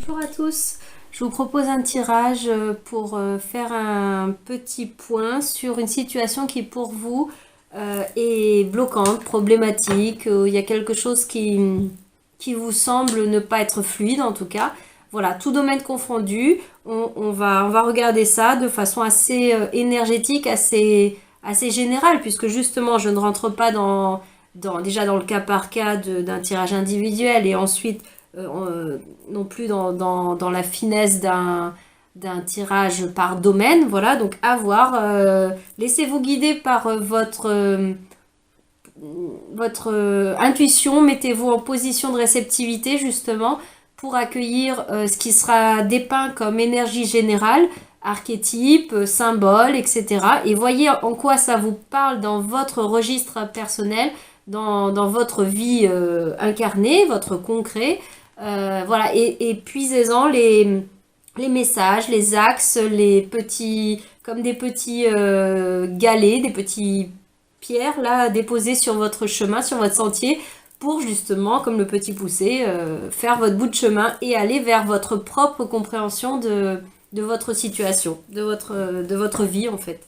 Bonjour à tous, je vous propose un tirage pour faire un petit point sur une situation qui pour vous est bloquante, problématique, il y a quelque chose qui vous semble ne pas être fluide en tout cas. Voilà, tout domaine confondu, on va regarder ça de façon assez énergétique, assez générale, puisque justement je ne rentre pas déjà dans le cas par cas d'un tirage individuel et ensuite non plus dans la finesse d'un tirage par domaine. Voilà, donc à voir. Laissez-vous guider par votre intuition. Mettez-vous en position de réceptivité justement pour accueillir ce qui sera dépeint comme énergie générale, archétype, symbole, etc. Et voyez en quoi ça vous parle dans votre registre personnel, dans votre vie incarnée, votre concret. Voilà, et puisez-en les messages, les axes, comme des petits galets, des petits pierres là déposées sur votre chemin, sur votre sentier, pour justement, comme le petit poussé, faire votre bout de chemin et aller vers votre propre compréhension de votre situation, de votre vie en fait.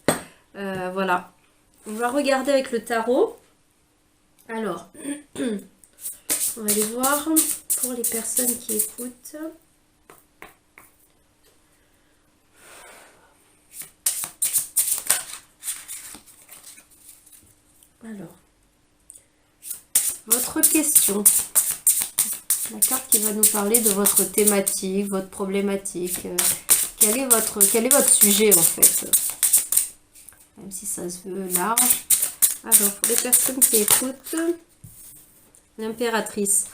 Voilà. On va regarder avec le tarot. Alors, on va aller voir pour les personnes qui écoutent. Alors, votre question. La carte qui va nous parler de votre thématique, votre problématique. Quel est votre sujet en fait? Même si ça se veut large. Alors, pour les personnes qui écoutent, l'impératrice.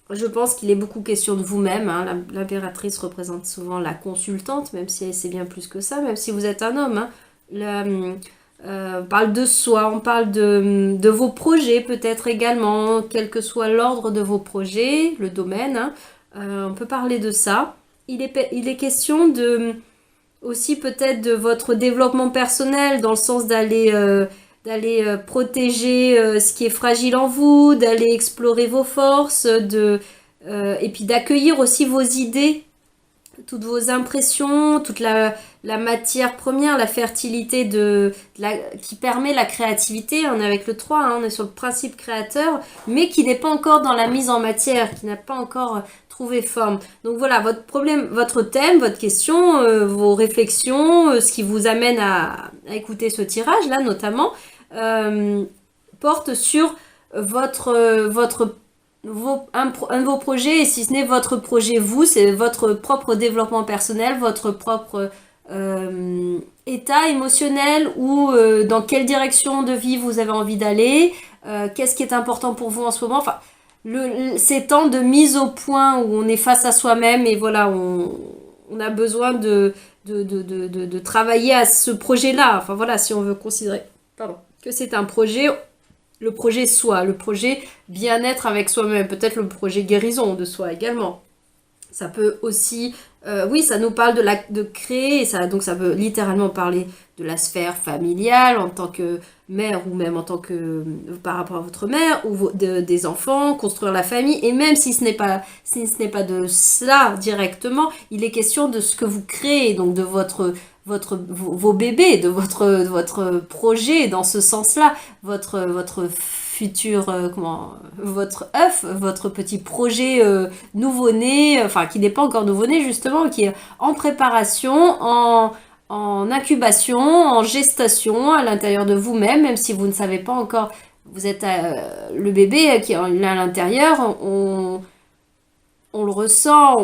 Je pense qu'il est beaucoup question de vous-même. Hein. L'impératrice représente souvent la consultante, même si c'est bien plus que ça, même si vous êtes un homme. Hein. On parle de soi, on parle de vos projets peut-être également, quel que soit l'ordre de vos projets, le domaine. Hein. On peut parler de ça. Il est question aussi peut-être de votre développement personnel, dans le sens d'aller protéger ce qui est fragile en vous, d'aller explorer vos forces, et puis d'accueillir aussi vos idées, toutes vos impressions, toute la matière première, la fertilité qui permet la créativité. On est avec le 3, hein, on est sur le principe créateur, mais qui n'est pas encore dans la mise en matière, qui n'a pas encore trouvé forme. Donc voilà, votre problème, votre thème, votre question, vos réflexions, ce qui vous amène à écouter ce tirage là notamment, porte sur un de vos projets, et si ce n'est votre projet, c'est votre propre développement personnel, votre propre état émotionnel, ou dans quelle direction de vie vous avez envie d'aller, qu'est-ce qui est important pour vous en ce moment. Enfin, ces temps de mise au point où on est face à soi-même et voilà, on a besoin de travailler à ce projet-là. Enfin voilà, si on veut considérer que c'est un projet, le projet soi, le projet bien-être avec soi-même, peut-être le projet guérison de soi également. Ça peut aussi, oui, ça nous parle de créer, donc ça peut littéralement parler de la sphère familiale en tant que mère, ou même en tant que par rapport à votre mère, ou des enfants, construire la famille. Et même si ce n'est pas de cela directement, il est question de ce que vous créez, donc de vos bébés, de votre projet dans ce sens-là, votre futur, votre œuf, votre petit projet nouveau-né, enfin qui n'est pas encore nouveau-né justement, qui est en préparation, en incubation, en gestation à l'intérieur de vous-même, même si vous ne savez pas encore, vous êtes le bébé qui est à l'intérieur, on le ressent,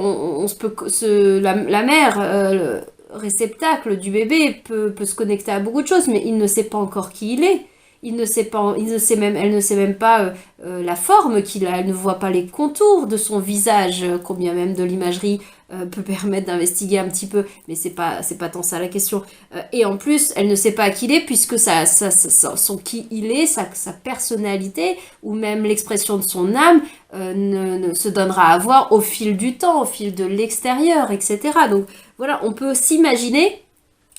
la mère, le réceptacle du bébé peut se connecter à beaucoup de choses, mais il ne sait pas encore qui il est. Elle ne sait même pas la forme qu'il a, elle ne voit pas les contours de son visage, combien même de l'imagerie peut permettre d'investiguer un petit peu, mais c'est pas tant ça la question. Et en plus, elle ne sait pas qui il est, puisque son qui il est, sa personnalité, ou même l'expression de son âme, ne se donnera à voir au fil du temps, au fil de l'extérieur, etc. Donc voilà, on peut s'imaginer,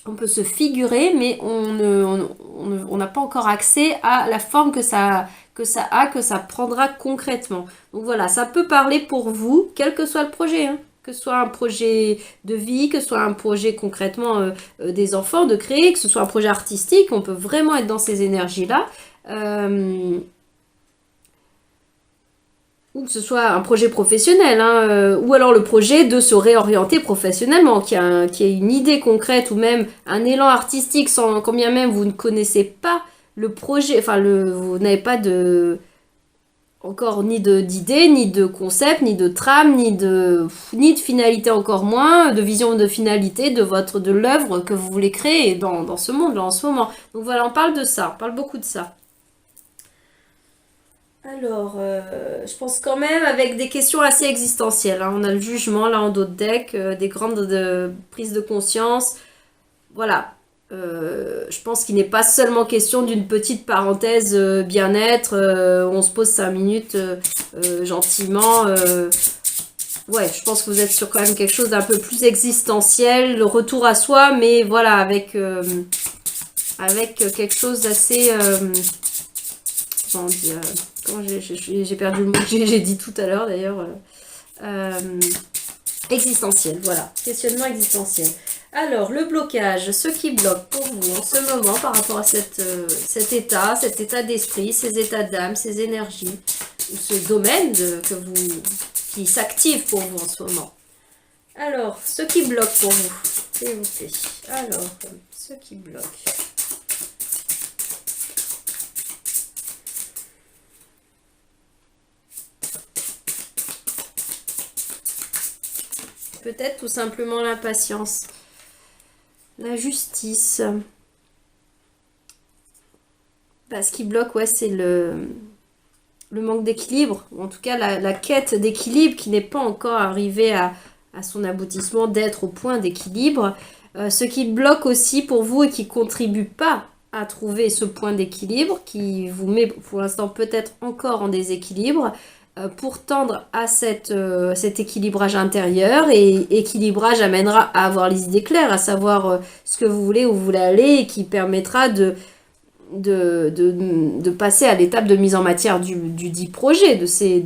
on peut se figurer, mais on n'a pas encore accès à la forme que ça prendra concrètement. Donc voilà, ça peut parler pour vous, quel que soit le projet. Hein. que ce soit un projet de vie, que ce soit un projet concrètement des enfants, de créer, que ce soit un projet artistique, on peut vraiment être dans ces énergies-là. Euh, ou que ce soit un projet professionnel, hein, ou alors le projet de se réorienter professionnellement, qui a une idée concrète ou même un élan artistique, sans, quand bien même vous ne connaissez pas le projet, enfin vous n'avez pas de encore d'idée, ni de concept, ni de trame, ni de finalité, encore moins, de vision de finalité de l'œuvre que vous voulez créer dans ce monde-là en ce moment. Donc voilà, on parle de ça, on parle beaucoup de ça. Alors, je pense quand même avec des questions assez existentielles, hein. On a le jugement là en dos de deck, des grandes prises de conscience. Voilà. Je pense qu'il n'est pas seulement question d'une petite parenthèse bien-être, où on se pose 5 minutes gentiment. Ouais, je pense que vous êtes sur quand même quelque chose d'un peu plus existentiel, le retour à soi, mais voilà, avec quelque chose d'assez... comment dire, j'ai perdu le mot que j'ai dit tout à l'heure d'ailleurs. Existentiel, voilà. Questionnement existentiel. Alors, le blocage, ce qui bloque pour vous en ce moment par rapport à cet état d'esprit, ces états d'âme, ces énergies, ou ce domaine qui s'active pour vous en ce moment. Alors, ce qui bloque pour vous, s'il vous plaît. Alors, ce qui bloque. Peut-être tout simplement l'impatience. La justice. Ce qui bloque, ouais, c'est le manque d'équilibre. En tout cas, la quête d'équilibre qui n'est pas encore arrivée à son aboutissement, d'être au point d'équilibre. Ce qui bloque aussi pour vous et qui ne contribue pas à trouver ce point d'équilibre, qui vous met pour l'instant peut-être encore en déséquilibre, pour tendre à cet équilibrage intérieur, et équilibrage amènera à avoir les idées claires, à savoir ce que vous voulez, où vous voulez aller, et qui permettra de passer à l'étape de mise en matière du dit projet, de ces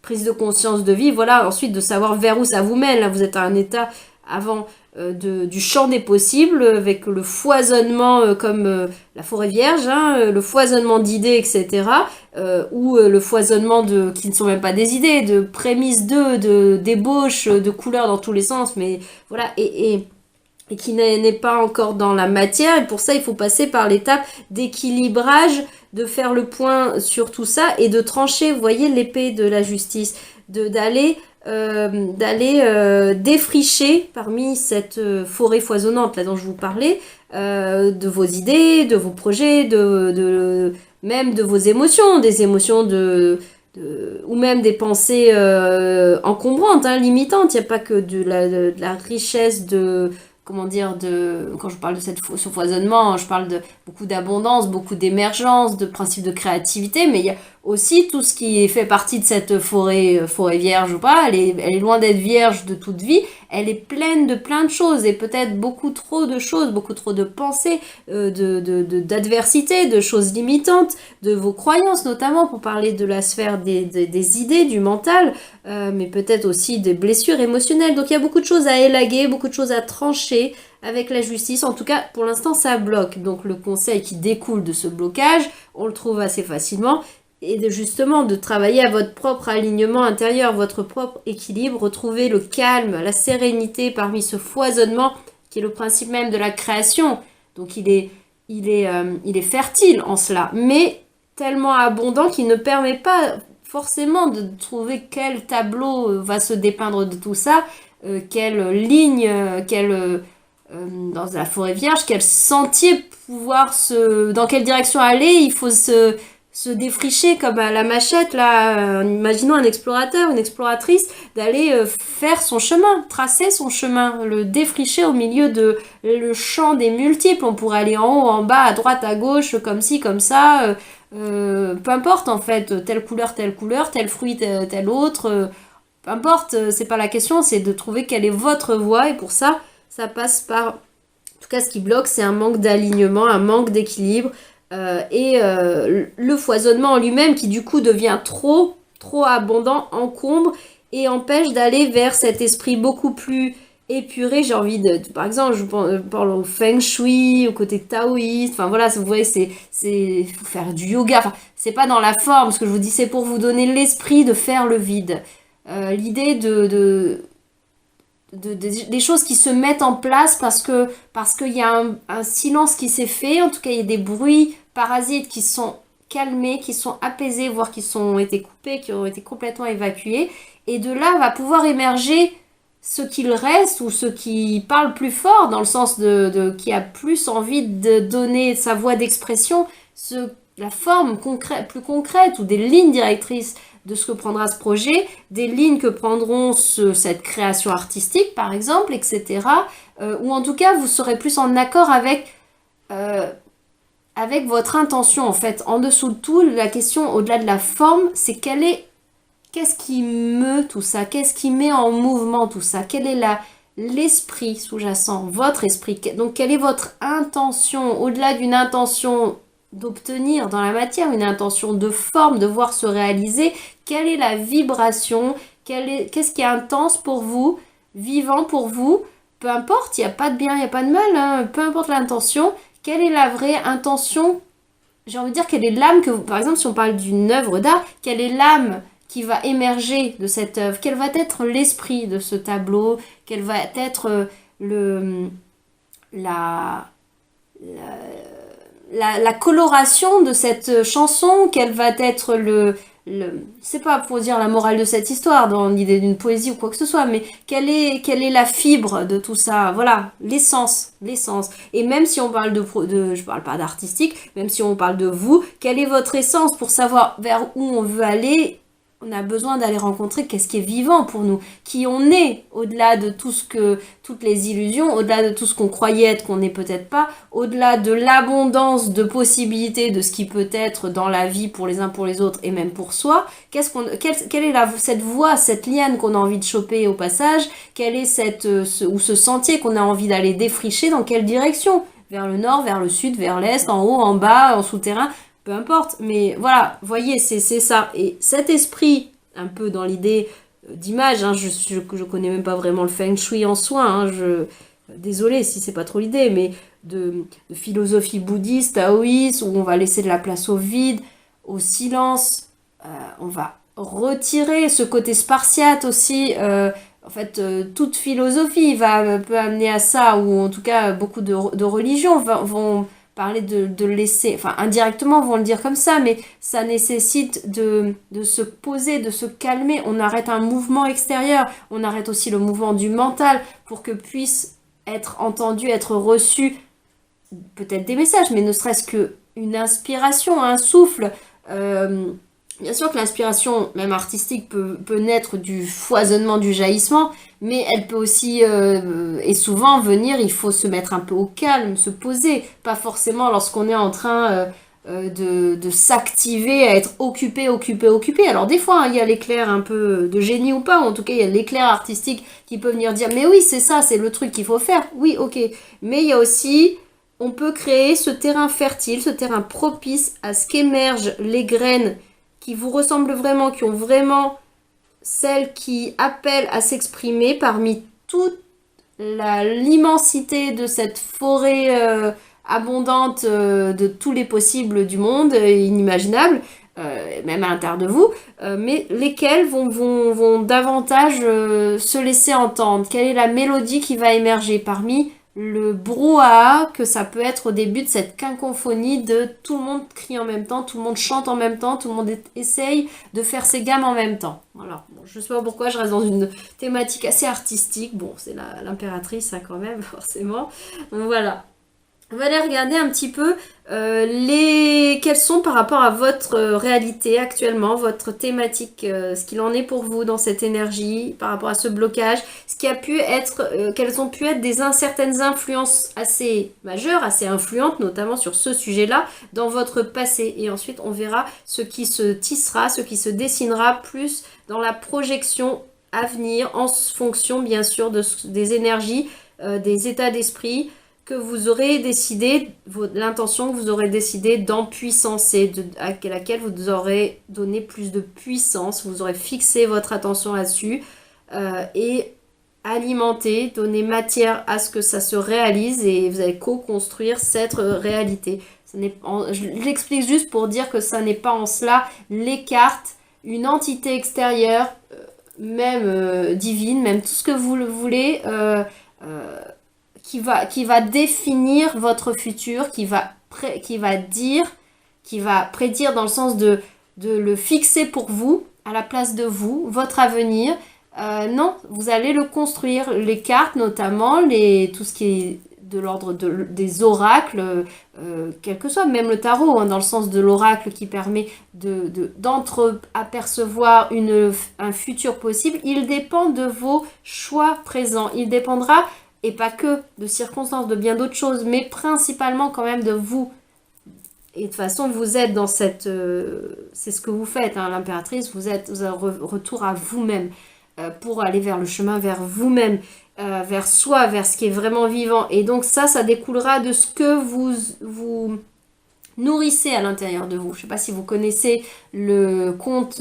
prises de conscience de vie, voilà, ensuite de savoir vers où ça vous mène. Là, vous êtes à un état avant du champ des possibles, avec le foisonnement comme la forêt vierge, hein, le foisonnement d'idées, etc. Ou le foisonnement qui ne sont même pas des idées, de prémices d'ébauches, de couleurs dans tous les sens, mais voilà, et qui n'est pas encore dans la matière. Et pour ça, il faut passer par l'étape d'équilibrage, de faire le point sur tout ça et de trancher, vous voyez, l'épée de la justice, d'aller défricher parmi cette forêt foisonnante là dont je vous parlais, de vos idées, de vos projets, même de vos émotions, des émotions ou même des pensées encombrantes, hein, limitantes. Il n'y a pas que de la richesse quand je parle de ce foisonnement, je parle de beaucoup d'abondance, beaucoup d'émergence, de principes de créativité, mais il y a aussi tout ce qui fait partie de cette forêt vierge ou pas. Elle est loin d'être vierge de toute vie, elle est pleine de plein de choses, et peut-être beaucoup trop de choses, beaucoup trop de pensées, d'adversité, de choses limitantes, de vos croyances notamment, pour parler de la sphère des idées, du mental, mais peut-être aussi des blessures émotionnelles. Donc il y a beaucoup de choses à élaguer, beaucoup de choses à trancher avec la justice. En tout cas, pour l'instant, ça bloque. Donc le conseil qui découle de ce blocage, on le trouve assez facilement, et justement de travailler à votre propre alignement intérieur, votre propre équilibre, retrouver le calme, la sérénité parmi ce foisonnement qui est le principe même de la création. Donc il est fertile en cela, mais tellement abondant qu'il ne permet pas forcément de trouver quel tableau va se dépeindre de tout ça, quelle ligne, dans la forêt vierge, quel sentier dans quelle direction aller. Il faut se défricher comme à la machette, là, imaginons un explorateur, une exploratrice, d'aller faire son chemin, tracer son chemin, le défricher au milieu de le champ des multiples. On pourrait aller en haut, en bas, à droite, à gauche, comme ci, comme ça, peu importe en fait, telle couleur, tel fruit, tel autre, peu importe, c'est pas la question, c'est de trouver quelle est votre voie, et pour ça, ça passe par, en tout cas ce qui bloque, c'est un manque d'alignement, un manque d'équilibre, et le foisonnement en lui-même qui du coup devient trop abondant, encombre, et empêche d'aller vers cet esprit beaucoup plus épuré. J'ai envie par exemple, je parle au feng shui, au côté taoïste, enfin voilà, vous voyez, faut faire du yoga, enfin, c'est pas dans la forme, ce que je vous dis, c'est pour vous donner l'esprit de faire le vide. L'idée des choses qui se mettent en place parce qu'il y a un silence qui s'est fait, en tout cas il y a des bruits parasites qui sont calmés, qui sont apaisés, voire qui ont été coupés, qui ont été complètement évacués, et de là va pouvoir émerger ce qu'il reste ou ce qui parle plus fort, dans le sens qui a plus envie de donner sa voix d'expression, la forme plus concrète ou des lignes directrices de ce que prendra ce projet, des lignes que prendront cette création artistique par exemple, etc. Ou en tout cas vous serez plus en accord avec votre intention en fait. En dessous de tout, la question au-delà de la forme, c'est qu'est-ce qui meut tout ça, qu'est-ce qui met en mouvement tout ça, quel est l'esprit sous-jacent, votre esprit, donc quelle est votre intention, au-delà d'une intention d'obtenir dans la matière, une intention de forme, de voir se réaliser, quelle est la vibration, qu'est-ce qui est intense pour vous, vivant pour vous, peu importe, il n'y a pas de bien, il n'y a pas de mal, hein, peu importe l'intention, quelle est la vraie intention, j'ai envie de dire, quelle est l'âme par exemple, si on parle d'une œuvre d'art, quelle est l'âme qui va émerger de cette œuvre, quel va être l'esprit de ce tableau, quel va être la coloration de cette chanson, quel va être c'est pas pour dire la morale de cette histoire dans l'idée d'une poésie ou quoi que ce soit, mais quelle est la fibre de tout ça, voilà, l'essence. Et même si on parle je parle pas d'artistique, même si on parle de vous, quelle est votre essence pour savoir vers où on veut aller. On a besoin d'aller rencontrer qu'est-ce qui est vivant pour nous, qui on est, au-delà de toutes les illusions, au-delà de tout ce qu'on croyait être qu'on n'est peut-être pas, au-delà de l'abondance de possibilités de ce qui peut être dans la vie pour les uns pour les autres et même pour soi. Quelle est cette voie, cette liane qu'on a envie de choper au passage? Quel est ce sentier qu'on a envie d'aller défricher? Dans quelle direction? Vers le nord, vers le sud, vers l'est, en haut, en bas, en souterrain? Peu importe, mais voilà, voyez, c'est ça. Et cet esprit, un peu dans l'idée d'image, hein, je connais même pas vraiment le feng shui en soi, hein, désolée si c'est pas trop l'idée, mais de philosophie bouddhiste, taoïste, où on va laisser de la place au vide, au silence, on va retirer ce côté spartiate aussi. En fait, toute philosophie peut amener à ça, ou en tout cas beaucoup de religions vont parler de laisser, enfin indirectement vont le dire comme ça, mais ça nécessite de se poser, de se calmer. On arrête un mouvement extérieur, on arrête aussi le mouvement du mental pour que puisse être entendu, être reçu peut-être des messages, mais ne serait-ce qu'une inspiration, un souffle. Bien sûr que l'inspiration, même artistique, peut naître du foisonnement, du jaillissement, mais elle peut aussi, et souvent venir, il faut se mettre un peu au calme, se poser, pas forcément lorsqu'on est en train de s'activer, à être occupé. Alors des fois, hein, il y a l'éclair un peu de génie ou pas, ou en tout cas il y a l'éclair artistique qui peut venir dire, mais oui, c'est ça, c'est le truc qu'il faut faire, oui, ok, mais il y a aussi... On peut créer ce terrain fertile, ce terrain propice à ce qu'émergent les graines qui vous ressemblent vraiment, qui ont vraiment celles qui appellent à s'exprimer parmi toute l'immensité de cette forêt abondante de tous les possibles du monde, inimaginables, même à l'intérieur de vous, mais lesquels vont davantage se laisser entendre. Quelle est la mélodie qui va émerger parmi le brouhaha que ça peut être au début de cette quinquophonie de tout le monde crie en même temps, tout le monde chante en même temps, tout le monde essaye de faire ses gammes en même temps. Voilà. Bon, je sais pas pourquoi je reste dans une thématique assez artistique. Bon, c'est l'impératrice hein, quand même, forcément. Donc voilà. On va aller regarder un petit peu quels sont par rapport à votre réalité actuellement, votre thématique, ce qu'il en est pour vous dans cette énergie, par rapport à ce blocage, ce qui a pu être, quelles ont pu être certaines influences assez majeures, assez influentes, notamment sur ce sujet-là, dans votre passé. Et ensuite, on verra ce qui se tissera, ce qui se dessinera plus dans la projection à venir, en fonction, bien sûr, des énergies, des états d'esprit, que vous aurez décidé, l'intention que vous aurez décidé d'empuissancer, à laquelle vous aurez donné plus de puissance, vous aurez fixé votre attention là-dessus et alimenter, donner matière à ce que ça se réalise et vous allez co-construire cette réalité. Je l'explique juste pour dire que ça n'est pas en cela les cartes, une entité extérieure, même divine, même tout ce que vous le voulez, qui va définir votre futur, qui va prédire dans le sens de le fixer pour vous, à la place de vous, votre avenir. Non, vous allez le construire. Les cartes notamment, tout ce qui est de l'ordre des oracles, quel que soit, même le tarot, hein, dans le sens de l'oracle qui permet d'entre-apercevoir un futur possible, il dépend de vos choix présents. Il dépendra, et pas que de circonstances, de bien d'autres choses, mais principalement quand même de vous. Et de toute façon, vous êtes dans cette... c'est ce que vous faites, hein, l'impératrice, vous avez retour à vous-même. Pour aller vers le chemin, vers vous-même, vers soi, vers ce qui est vraiment vivant. Et donc ça découlera de ce que vous nourrissez à l'intérieur de vous. Je ne sais pas si vous connaissez le conte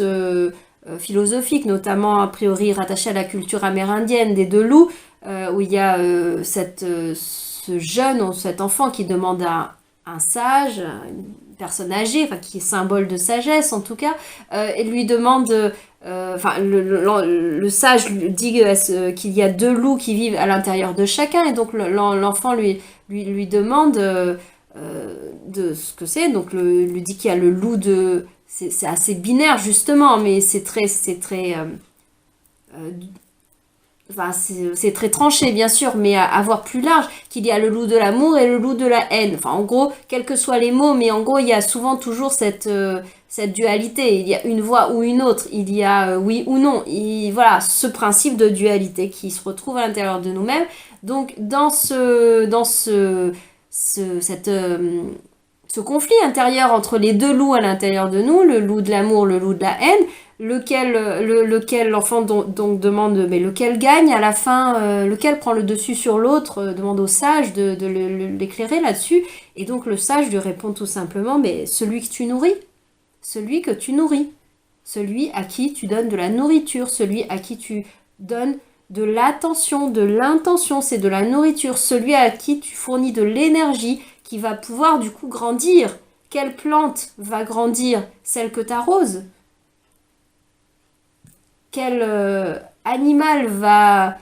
philosophique, notamment a priori rattaché à la culture amérindienne des deux loups, où il y a ce jeune ou cet enfant qui demande à un sage, une personne âgée, enfin qui est symbole de sagesse en tout cas, et lui demande... le sage lui dit qu'il y a deux loups qui vivent à l'intérieur de chacun et donc l'enfant lui demande de ce que c'est, donc lui dit qu'il y a le loup de... C'est assez binaire justement, mais c'est très tranché bien sûr, mais à voir plus large, qu'il y a le loup de l'amour et le loup de la haine. Enfin en gros, quels que soient les mots, mais en gros il y a souvent toujours cette dualité. Il y a une voix ou une autre, il y a oui ou non. Voilà, ce principe de dualité qui se retrouve à l'intérieur de nous-mêmes. Donc dans ce conflit intérieur entre les deux loups à l'intérieur de nous, le loup de l'amour, le loup de la haine, lequel l'enfant donc demande, mais lequel gagne à la fin, lequel prend le dessus sur l'autre, demande au sage de l'éclairer là-dessus. Et donc le sage lui répond tout simplement, mais celui que tu nourris, celui que tu nourris, celui à qui tu donnes de la nourriture, celui à qui tu donnes de l'attention, de l'intention, c'est de la nourriture, celui à qui tu fournis de l'énergie qui va pouvoir du coup grandir. Quelle plante va grandir? Celle que tu arroses. Quel animal va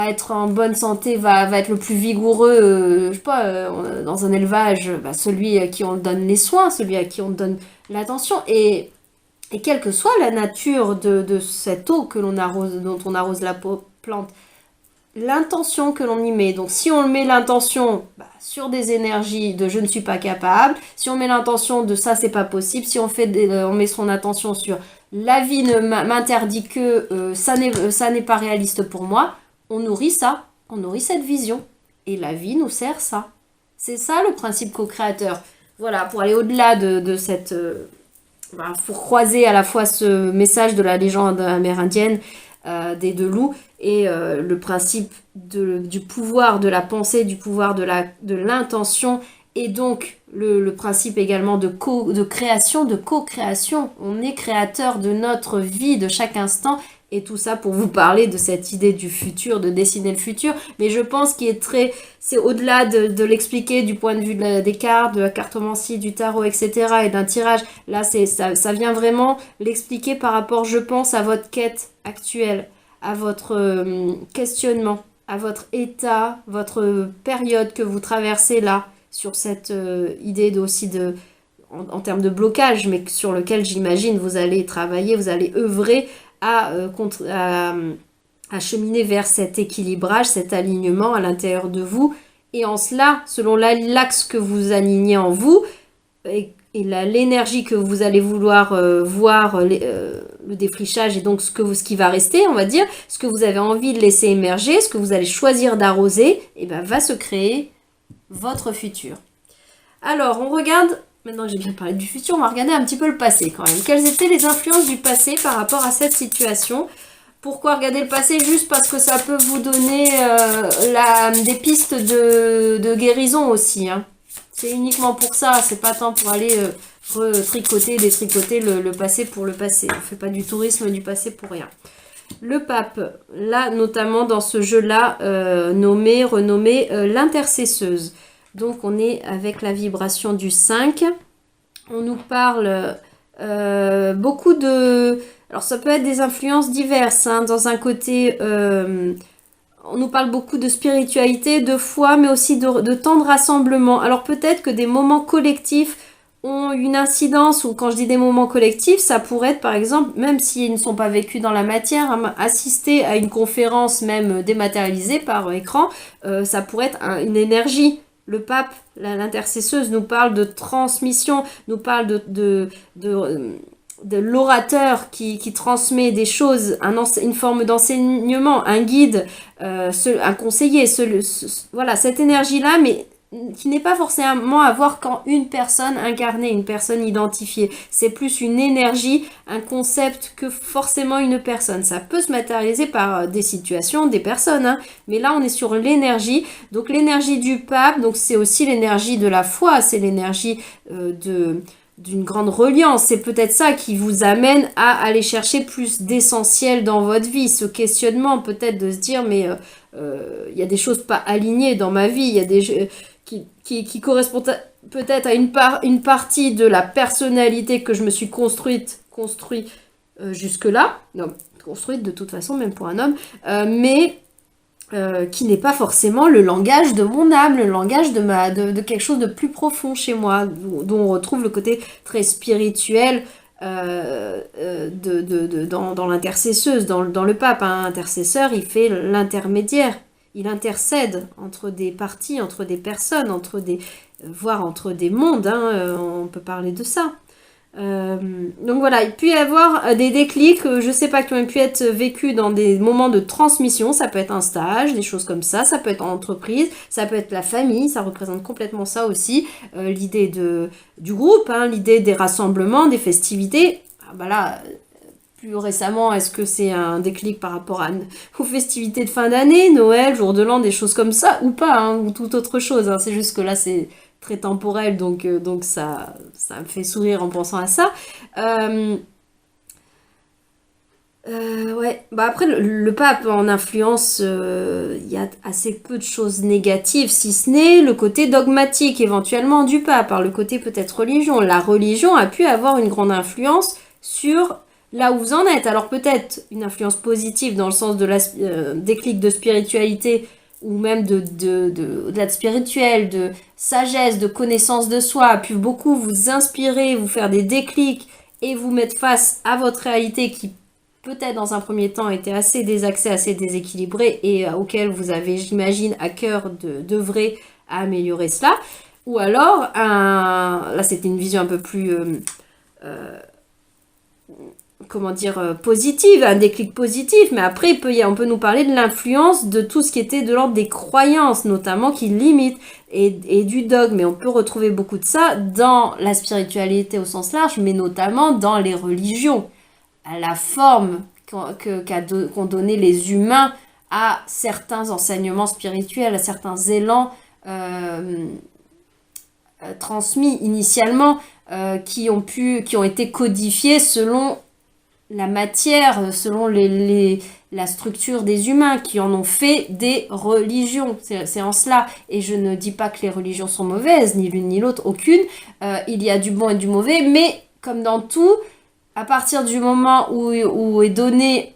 être en bonne santé, va être le plus vigoureux, je sais pas, dans un élevage, celui à qui on donne les soins, celui à qui on donne l'attention. Et quelle que soit la nature de cette eau que l'on arrose, dont on arrose la plante, l'intention que l'on y met. Donc si on met l'intention sur des énergies de je ne suis pas capable, si on met l'intention de ça c'est pas possible, si on met son attention sur la vie m'interdit que ça n'est pas réaliste pour moi, on nourrit ça, on nourrit cette vision. Et la vie nous sert ça. C'est ça le principe co-créateur. Voilà, pour aller au-delà de cette... pour croiser à la fois ce message de la légende amérindienne des deux loups et le principe du pouvoir de la pensée, du pouvoir de l'intention et donc le principe également de création, de co-création. On est créateur de notre vie, de chaque instant. Et tout ça pour vous parler de cette idée du futur, de dessiner le futur. Mais je pense qu'il est c'est au-delà de l'expliquer du point de vue des cartes, de la cartomancie, du tarot, etc. et d'un tirage. Là, ça vient vraiment l'expliquer par rapport, je pense, à votre quête actuelle, à votre questionnement, à votre état, votre période que vous traversez là, sur cette idée aussi en termes de blocage, mais sur lequel j'imagine vous allez travailler, vous allez œuvrer à cheminer vers cet équilibrage, cet alignement à l'intérieur de vous. Et en cela, selon l'axe que vous alignez en vous et l'énergie que vous allez vouloir voir, le défrichage et donc ce qui va rester, on va dire, ce que vous avez envie de laisser émerger, ce que vous allez choisir d'arroser, et va se créer votre futur. Alors, on regarde... Maintenant que j'ai bien parlé du futur, on va regarder un petit peu le passé quand même. Quelles étaient les influences du passé par rapport à cette situation? Pourquoi regarder le passé? Juste parce que ça peut vous donner des pistes de guérison aussi, hein. C'est uniquement pour ça, c'est pas tant pour aller détricoter le passé pour le passé. On fait pas du tourisme du passé pour rien. Le pape, là notamment dans ce jeu-là, renommé l'intercesseuse. Donc on est avec la vibration du 5. On nous parle beaucoup de... Alors ça peut être des influences diverses, hein, dans un côté... on nous parle beaucoup de spiritualité, de foi, mais aussi de temps de rassemblement. Alors peut-être que des moments collectifs ont une incidence, ou quand je dis des moments collectifs, ça pourrait être par exemple, même s'ils ne sont pas vécus dans la matière, hein, assister à une conférence même dématérialisée par écran, ça pourrait être une énergie. Le pape, l'intercesseuse, nous parle de transmission, nous parle de l'orateur qui transmet des choses, une forme d'enseignement, un guide, un conseiller, voilà, cette énergie-là, mais qui n'est pas forcément à voir quand une personne incarnée, une personne identifiée. C'est plus une énergie, un concept que forcément une personne. Ça peut se matérialiser par des situations, des personnes, hein, mais là on est sur l'énergie. Donc l'énergie du pape, donc c'est aussi l'énergie de la foi, c'est l'énergie d'une grande reliance. C'est peut-être ça qui vous amène à aller chercher plus d'essentiel dans votre vie. Ce questionnement peut-être de se dire, mais il y a des choses pas alignées dans ma vie, il y a des qui correspondent peut-être à une partie de la personnalité que je me suis construit jusque-là. Non, construite de toute façon, même pour un homme, mais qui n'est pas forcément le langage de mon âme, le langage de quelque chose de plus profond chez moi, dont on retrouve le côté très spirituel dans l'intercesseuse, dans le pape. Un intercesseur, il fait l'intermédiaire, il intercède entre des parties, entre des personnes, voire entre des mondes, hein, on peut parler de ça. Donc voilà, il peut y avoir des déclics, je sais pas, qui ont pu être vécus dans des moments de transmission. Ça peut être un stage, des choses comme ça peut être en entreprise, ça peut être la famille, ça représente complètement ça aussi, l'idée du groupe, hein, l'idée des rassemblements, des festivités. Ah bah là, plus récemment, est-ce que c'est un déclic par rapport aux festivités de fin d'année, Noël, jour de l'an, des choses comme ça, ou pas, hein, ou toute autre chose, hein. C'est juste que là c'est très temporel, donc ça me fait sourire en pensant à ça. Ouais, bah après le pape en influence, il y a assez peu de choses négatives, si ce n'est le côté dogmatique éventuellement du pape, par le côté peut-être religion. La religion a pu avoir une grande influence sur là où vous en êtes. Alors peut-être une influence positive dans le sens de la déclic de spiritualité, ou même d'aide spirituelle, de sagesse, de connaissance de soi, a pu beaucoup vous inspirer, vous faire des déclics et vous mettre face à votre réalité qui peut-être dans un premier temps était assez désaxée, assez déséquilibrée et auquel vous avez, j'imagine, à cœur d'œuvrer à améliorer cela. Ou alors, là c'était une vision un peu plus positive, un déclic positif, mais après on peut nous parler de l'influence de tout ce qui était de l'ordre des croyances, notamment qui limitent, et du dogme, et on peut retrouver beaucoup de ça dans la spiritualité au sens large, mais notamment dans les religions, à la forme qu'ont donné les humains à certains enseignements spirituels, à certains élans transmis initialement, qui ont été codifiés selon la matière, selon la structure des humains, qui en ont fait des religions. C'est en cela. Et je ne dis pas que les religions sont mauvaises, ni l'une ni l'autre, aucune. Il y a du bon et du mauvais, mais comme dans tout, à partir du moment où est donné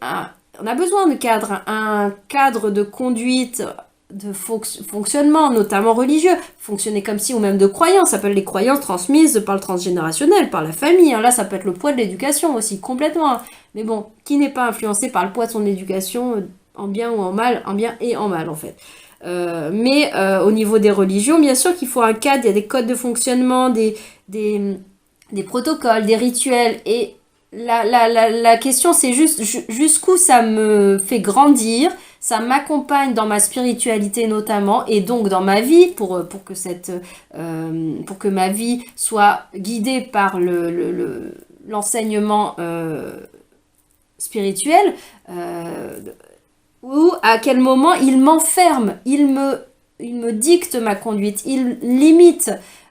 on a besoin de cadre, un cadre de conduite, de fonctionnement, notamment religieux, fonctionner comme si, ou même de croyances, ça s'appelle les croyances transmises par le transgénérationnel, par la famille, hein. Là ça peut être le poids de l'éducation aussi, complètement, hein. Mais bon, qui n'est pas influencé par le poids de son éducation, en bien ou en mal, en bien et en mal en fait. Mais au niveau des religions, bien sûr qu'il faut un cadre, il y a des codes de fonctionnement, des protocoles, des rituels, et la question c'est juste jusqu'où ça me fait grandir, ça m'accompagne dans ma spiritualité notamment, et donc dans ma vie, pour que ma vie soit guidée par l'enseignement spirituel, ou à quel moment il m'enferme, il me dicte ma conduite, il limite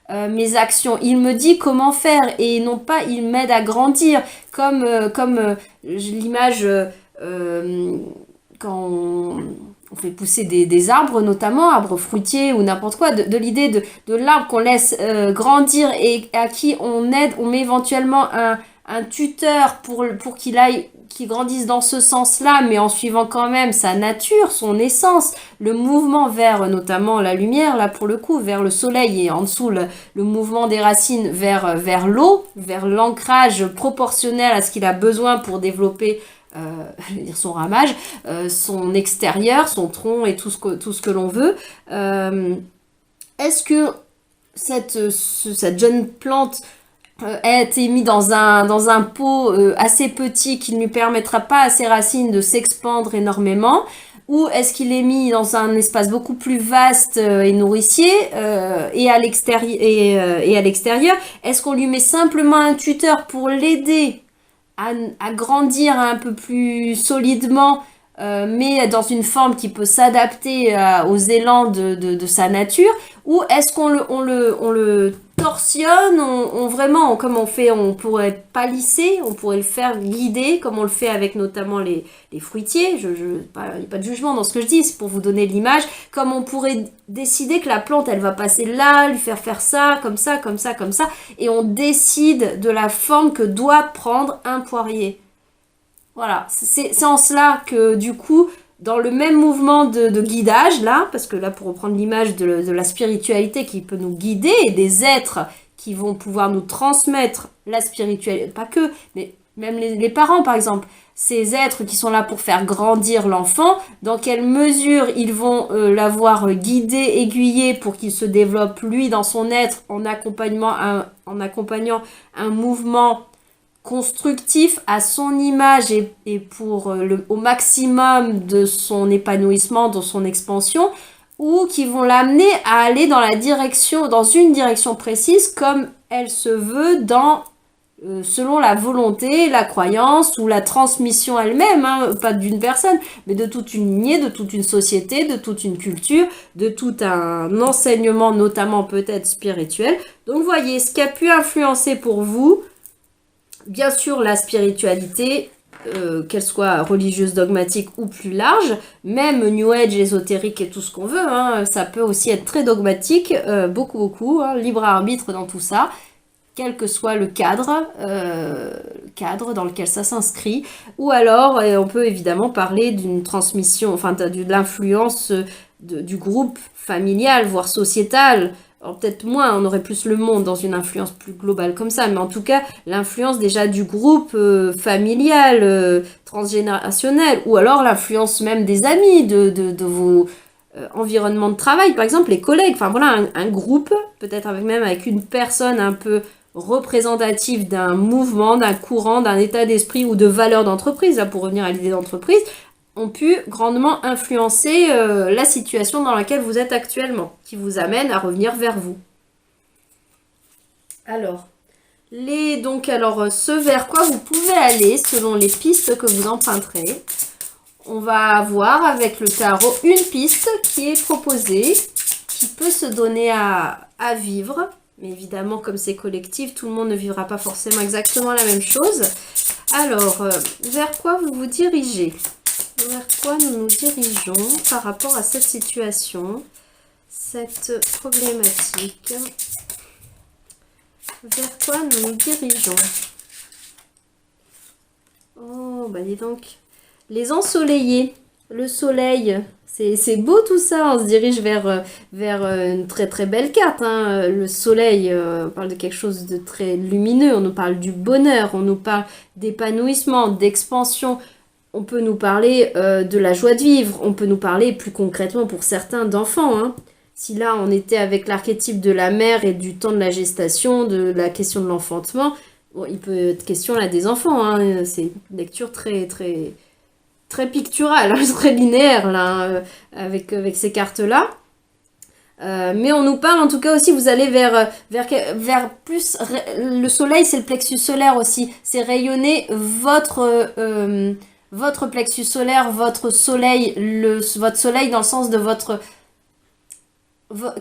mes actions, il me dit comment faire et non pas il m'aide à grandir comme l'image quand on fait pousser des arbres, notamment arbres fruitiers ou n'importe quoi, de l'idée de l'arbre qu'on laisse grandir et à qui on aide, on met éventuellement un tuteur pour qu'il grandisse dans ce sens-là, mais en suivant quand même sa nature, son essence, le mouvement vers notamment la lumière, là pour le coup, vers le soleil et en dessous le mouvement des racines vers l'eau, vers l'ancrage proportionnel à ce qu'il a besoin pour développer je vais dire son ramage, son extérieur, son tronc et tout ce que l'on veut. Est-ce que cette jeune plante a été mise dans un pot assez petit qui ne lui permettra pas à ses racines de s'expandre énormément, ou est-ce qu'il est mis dans un espace beaucoup plus vaste et nourricier et à l'extérieur, est-ce qu'on lui met simplement un tuteur pour l'aider à grandir un peu plus solidement, mais dans une forme qui peut s'adapter aux élans de sa nature, ou est-ce on le torsionne, vraiment, comme on fait, on pourrait palisser, on pourrait le faire guider, comme on le fait avec notamment les fruitiers, il n'y a pas de jugement dans ce que je dis, c'est pour vous donner l'image, comme on pourrait décider que la plante, elle va passer là, lui faire ça, comme ça, comme ça, comme ça, et on décide de la forme que doit prendre un poirier. Voilà, c'est en cela que du coup, dans le même mouvement de guidage, là, parce que là, pour reprendre l'image de la spiritualité qui peut nous guider, et des êtres qui vont pouvoir nous transmettre la spiritualité, pas que, mais même les parents, par exemple, ces êtres qui sont là pour faire grandir l'enfant, dans quelle mesure ils vont l'avoir guidé, aiguillé pour qu'il se développe, lui, dans son être, en accompagnant un mouvement constructif à son image et pour au maximum de son épanouissement, de son expansion, ou qui vont l'amener à aller dans une direction précise comme elle se veut selon la volonté, la croyance ou la transmission elle-même, hein, pas d'une personne, mais de toute une lignée, de toute une société, de toute une culture, de tout un enseignement, notamment peut-être spirituel. Donc voyez, ce qui a pu influencer pour vous, bien sûr, la spiritualité, qu'elle soit religieuse, dogmatique ou plus large, même New Age, ésotérique et tout ce qu'on veut, hein, ça peut aussi être très dogmatique, beaucoup, hein, libre arbitre dans tout ça, quel que soit le cadre dans lequel ça s'inscrit. Ou alors, on peut évidemment parler d'une transmission, enfin de l'influence du groupe familial, voire sociétal. Alors peut-être moins, on aurait plus le monde dans une influence plus globale comme ça, mais en tout cas, l'influence déjà du groupe familial, transgénérationnel, ou alors l'influence même des amis, de vos environnements de travail, par exemple les collègues, enfin voilà, un groupe, peut-être même avec une personne un peu représentative d'un mouvement, d'un courant, d'un état d'esprit ou de valeur d'entreprise, là pour revenir à l'idée d'entreprise, ont pu grandement influencer la situation dans laquelle vous êtes actuellement, qui vous amène à revenir vers vous. Alors, ce vers quoi vous pouvez aller selon les pistes que vous emprunterez. On va avoir avec le tarot une piste qui est proposée, qui peut se donner à vivre. Mais évidemment, comme c'est collectif, tout le monde ne vivra pas forcément exactement la même chose. Alors, vers quoi vous vous dirigez ? Vers quoi nous nous dirigeons par rapport à cette situation, cette problématique? Vers quoi nous nous dirigeons? Oh, bah dis donc. Les ensoleillés, le soleil, c'est beau tout ça, on se dirige vers une très très belle carte. Hein. Le soleil, on parle de quelque chose de très lumineux, on nous parle du bonheur, on nous parle d'épanouissement, d'expansion. On peut nous parler de la joie de vivre, on peut nous parler plus concrètement pour certains d'enfants. Hein. Si là on était avec l'archétype de la mère et du temps de la gestation, de la question de l'enfantement, bon, il peut être question là des enfants. Hein. C'est une lecture très très très picturale, hein, très linéaire là, avec ces cartes-là. Mais on nous parle en tout cas aussi, vous allez vers plus, le soleil c'est le plexus solaire aussi, c'est rayonner votre plexus solaire, votre soleil, votre soleil dans le sens de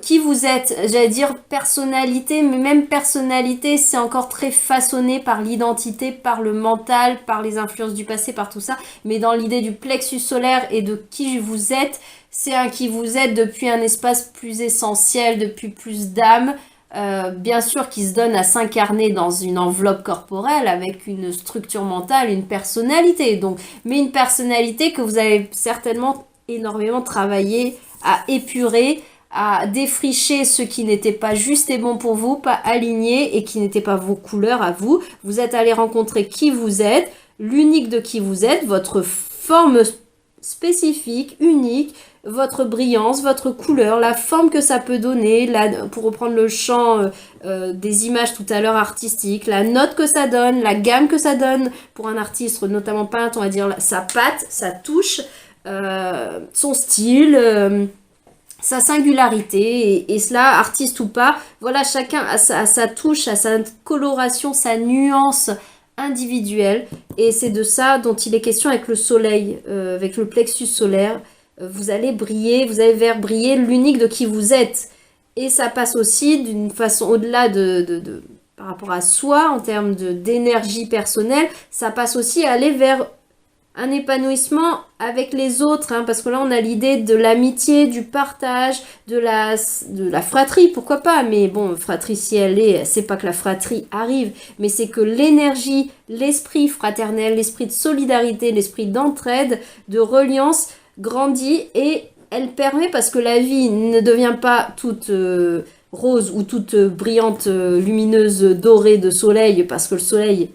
qui vous êtes, j'allais dire personnalité, mais même personnalité, c'est encore très façonné par l'identité, par le mental, par les influences du passé, par tout ça. Mais dans l'idée du plexus solaire et de qui vous êtes, c'est un qui vous êtes depuis un espace plus essentiel, depuis plus d'âme, bien sûr qui se donne à s'incarner dans une enveloppe corporelle avec une structure mentale, une personnalité. Donc, mais une personnalité que vous avez certainement énormément travaillé à épurer, à défricher ce qui n'était pas juste et bon pour vous, pas aligné et qui n'était pas vos couleurs à vous. Vous êtes allé rencontrer qui vous êtes, l'unique de qui vous êtes, votre forme spécifique, unique, votre brillance, votre couleur, la forme que ça peut donner, pour reprendre le champ des images tout à l'heure artistiques, la note que ça donne, la gamme que ça donne pour un artiste, notamment peintre, on va dire sa patte, sa touche, son style, sa singularité, et cela, artiste ou pas, voilà, chacun a sa touche, a sa coloration, sa nuance individuelle, et c'est de ça dont il est question avec le soleil, avec le plexus solaire. Vous allez briller, vous allez faire briller l'unique de qui vous êtes, et ça passe aussi d'une façon au-delà par rapport à soi, en termes d'énergie personnelle, ça passe aussi à aller vers un épanouissement avec les autres, hein, parce que là on a l'idée de l'amitié, du partage, de la fratrie, pourquoi pas, mais bon, fratrie si elle est, c'est pas que la fratrie arrive, mais c'est que l'énergie, l'esprit fraternel, l'esprit de solidarité, l'esprit d'entraide, de reliance grandit, et elle permet, parce que la vie ne devient pas toute rose ou toute brillante, lumineuse, dorée de soleil, parce que le soleil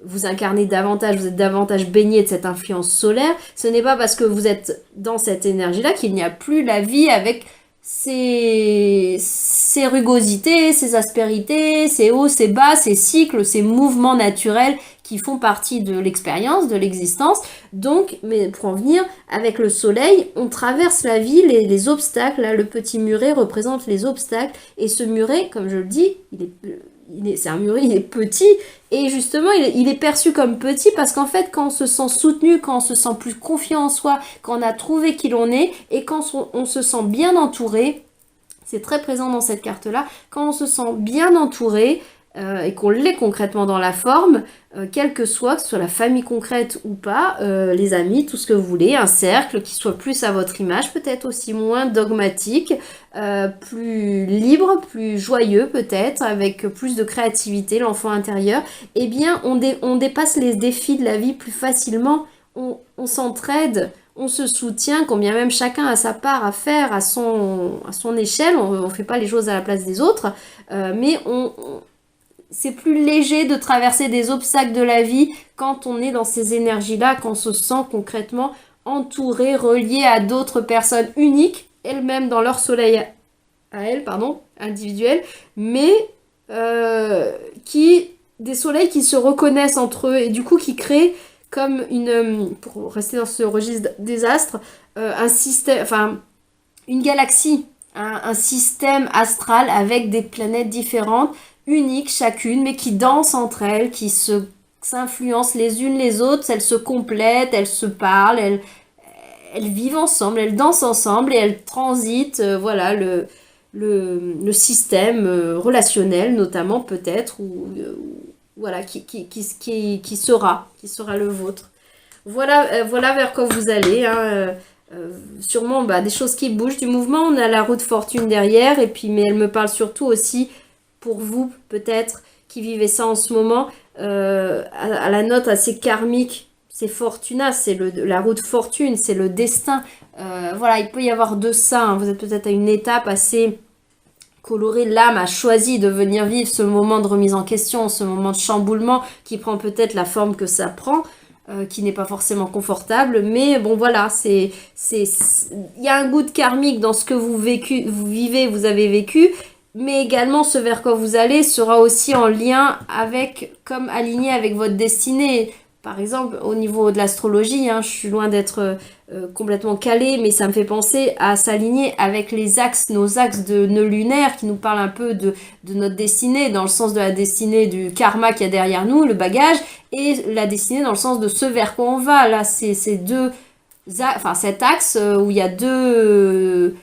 vous incarnez davantage, vous êtes davantage baigné de cette influence solaire. Ce n'est pas parce que vous êtes dans cette énergie-là qu'il n'y a plus la vie avec ses rugosités, ses aspérités, ses hauts, ses bas, ses cycles, ses mouvements naturels qui font partie de l'expérience, de l'existence. Donc, mais pour en venir, avec le soleil, on traverse la vie, les obstacles. Là, le petit muret représente les obstacles. Et ce muret, comme je le dis, c'est un muret, il est petit, et justement il est perçu comme petit parce qu'en fait quand on se sent soutenu, quand on se sent plus confiant en soi, quand on a trouvé qui l'on est, et quand on se sent bien entouré, c'est très présent dans cette carte là, quand on se sent bien entouré, et qu'on l'est concrètement dans la forme, quelle que ce soit la famille concrète ou pas, les amis, tout ce que vous voulez, un cercle qui soit plus à votre image, peut-être aussi moins dogmatique, plus libre, plus joyeux peut-être, avec plus de créativité, l'enfant intérieur, eh bien on dépasse les défis de la vie plus facilement, on s'entraide, on se soutient, combien même chacun a sa part à faire à son échelle, on ne fait pas les choses à la place des autres, mais c'est plus léger de traverser des obstacles de la vie quand on est dans ces énergies-là, quand on se sent concrètement entouré, relié à d'autres personnes uniques, elles-mêmes dans leur soleil individuel, mais des soleils qui se reconnaissent entre eux et du coup qui créent comme pour rester dans ce registre des astres, un système, enfin une galaxie, un système astral avec des planètes différentes, uniques chacune, mais qui dansent entre elles, qui s'influencent les unes les autres, elles se complètent, elles se parlent, elles vivent ensemble, elles dansent ensemble et elles transitent, voilà, le système relationnel notamment peut-être, ou voilà, qui sera le vôtre. Voilà vers quoi vous allez, hein, sûrement des choses qui bougent, du mouvement, on a la roue de fortune derrière, et puis mais elle me parle surtout aussi pour vous, peut-être, qui vivez ça en ce moment, à la note assez karmique, c'est Fortuna, c'est la roue de fortune, c'est le destin. Voilà, il peut y avoir de ça, hein. Vous êtes peut-être à une étape assez colorée. L'âme a choisi de venir vivre ce moment de remise en question, ce moment de chamboulement qui prend peut-être la forme que ça prend, qui n'est pas forcément confortable, mais bon voilà, il y a un goût de karmique dans ce que vous vivez, vous avez vécu, mais également ce vers quoi vous allez sera aussi en lien avec, comme aligné avec votre destinée. par exemple, au niveau de l'astrologie, hein, je suis loin d'être complètement calée, mais ça me fait penser à s'aligner avec nos axes de nœuds lunaires qui nous parlent un peu de notre destinée, dans le sens de la destinée du karma qu'il y a derrière nous, le bagage, et la destinée dans le sens de ce vers quoi on va. Là, c'est cet axe où il y a deux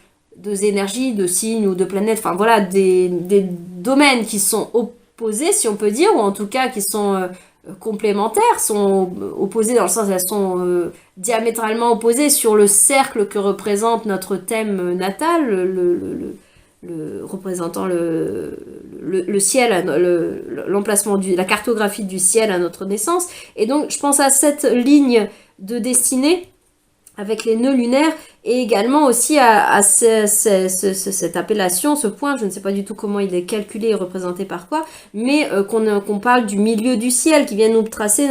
énergies, deux signes ou deux planètes, enfin voilà, des domaines qui sont opposés, si on peut dire, ou en tout cas qui sont complémentaires, sont opposés dans le sens elles sont diamétralement opposées sur le cercle que représente notre thème natal, représentant le ciel, l'emplacement la cartographie du ciel à notre naissance. Et donc je pense à cette ligne de destinée avec les nœuds lunaires, et également aussi à cette appellation, ce point, je ne sais pas du tout comment il est calculé et représenté par quoi, mais qu'on parle du milieu du ciel, qui vient nous tracer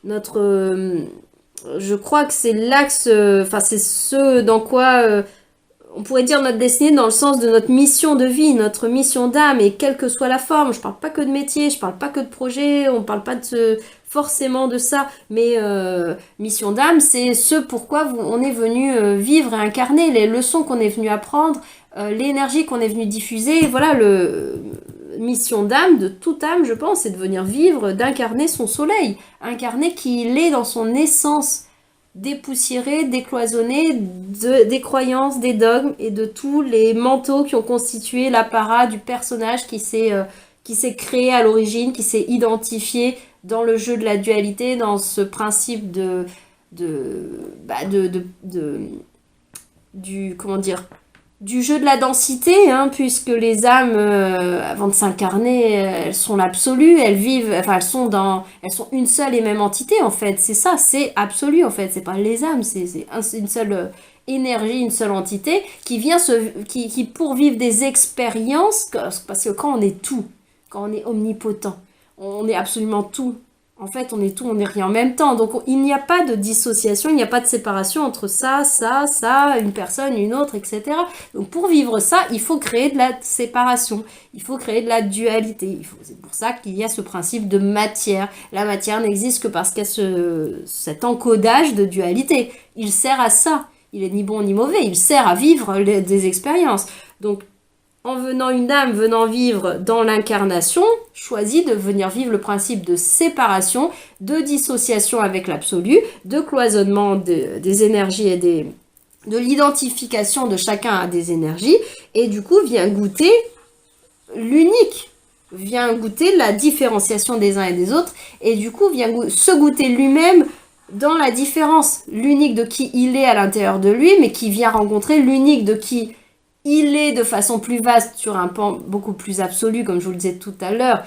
je crois que c'est l'axe, c'est ce dans quoi on pourrait dire notre destinée, dans le sens de notre mission de vie, notre mission d'âme, et quelle que soit la forme. Je parle pas que de métier, je parle pas que de projet, on parle pas forcément de ça, mais mission d'âme, c'est ce pourquoi on est venu vivre et incarner, les leçons qu'on est venu apprendre, l'énergie qu'on est venu diffuser. Voilà, mission d'âme, de toute âme, je pense, c'est de venir vivre, d'incarner son soleil, incarner qui il est dans son essence, dépoussiérer, décloisonner des croyances, des dogmes et de tous les manteaux qui ont constitué l'apparat du personnage qui s'est créé à l'origine, qui s'est identifié dans le jeu de la dualité, dans ce principe du jeu de la densité, hein, puisque les âmes, avant de s'incarner, elles sont l'absolu, elles vivent, enfin elles sont une seule et même entité en fait. C'est ça, c'est absolu en fait. C'est pas les âmes, c'est une seule énergie, une seule entité qui vient qui pour vivre des expériences, parce que quand on est tout, quand on est omnipotent, on est absolument tout. En fait, on est tout, on n'est rien en même temps. Donc, il n'y a pas de dissociation, il n'y a pas de séparation entre ça, une personne, une autre, etc. Donc, pour vivre ça, il faut créer de la séparation. Il faut créer de la dualité. C'est pour ça qu'il y a ce principe de matière. La matière n'existe que parce qu'il y a cet encodage de dualité. Il sert à ça. Il est ni bon ni mauvais. Il sert à vivre des expériences. Donc, une âme venant vivre dans l'incarnation, choisit de venir vivre le principe de séparation, de dissociation avec l'absolu, de cloisonnement des énergies et de l'identification de chacun à des énergies, et du coup vient goûter l'unique, vient goûter la différenciation des uns et des autres, et du coup vient se goûter lui-même dans la différence, l'unique de qui il est à l'intérieur de lui, mais qui vient rencontrer l'unique de qui il est de façon plus vaste sur un pan beaucoup plus absolu, comme je vous le disais tout à l'heure,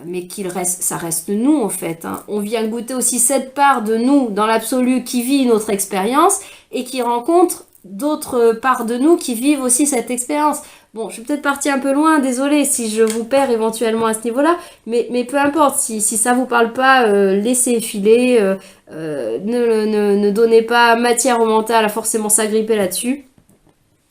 mais ça reste nous en fait. Hein. On vient goûter aussi cette part de nous dans l'absolu qui vit une autre expérience et qui rencontre d'autres parts de nous qui vivent aussi cette expérience. Bon, je suis peut-être partie un peu loin, désolée si je vous perds éventuellement à ce niveau-là, mais peu importe, si ça vous parle pas, laissez filer, ne donnez pas matière au mental à forcément s'agripper là-dessus.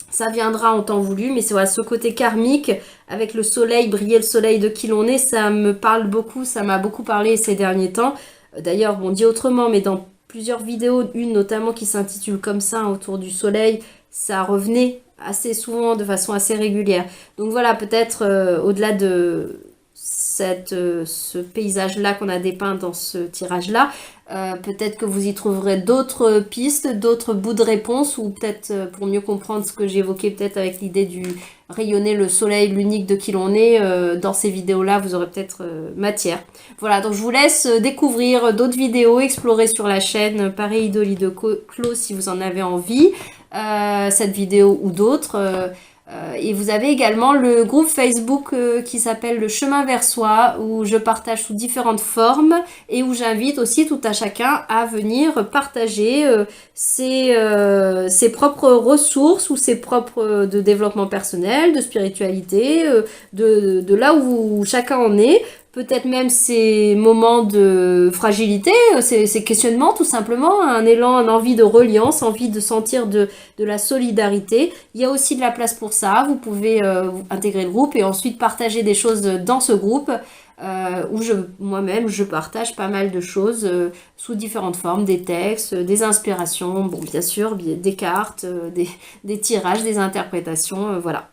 Ça viendra en temps voulu, mais c'est voilà, ce côté karmique, avec le soleil, briller le soleil de qui l'on est, ça me parle beaucoup, ça m'a beaucoup parlé ces derniers temps. D'ailleurs, bon, dit autrement, mais dans plusieurs vidéos, une notamment qui s'intitule comme ça, autour du soleil, ça revenait assez souvent, de façon assez régulière. Donc voilà, peut-être au-delà de ce paysage-là qu'on a dépeint dans ce tirage-là, peut-être que vous y trouverez d'autres pistes, d'autres bouts de réponse, ou peut-être pour mieux comprendre ce que j'évoquais peut-être avec l'idée du rayonner le soleil, l'unique de qui l'on est, dans ces vidéos-là, vous aurez peut-être matière. Voilà, donc je vous laisse découvrir d'autres vidéos, explorer sur la chaîne Pareidolie de Clos si vous en avez envie, cette vidéo ou d'autres. Et vous avez également le groupe Facebook qui s'appelle Le Chemin vers Soi, où je partage sous différentes formes et où j'invite aussi tout à chacun à venir partager ses propres ressources ou ses propres de développement personnel, de spiritualité, de là où chacun en est. Peut-être même ces moments de fragilité, ces questionnements tout simplement, un élan, une envie de reliance, envie de sentir de la solidarité. Il y a aussi de la place pour ça, vous pouvez intégrer le groupe et ensuite partager des choses dans ce groupe. où moi-même, je partage pas mal de choses sous différentes formes, des textes, des inspirations, bon, bien sûr, des cartes, des tirages, des interprétations, voilà.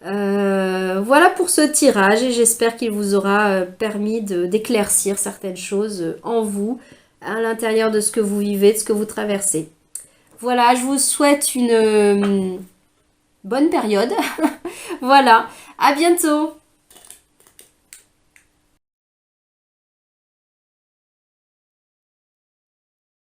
Voilà pour ce tirage et j'espère qu'il vous aura permis d'éclaircir certaines choses en vous, à l'intérieur de ce que vous vivez, de ce que vous traversez. Voilà, je vous souhaite une bonne période. Voilà, à bientôt.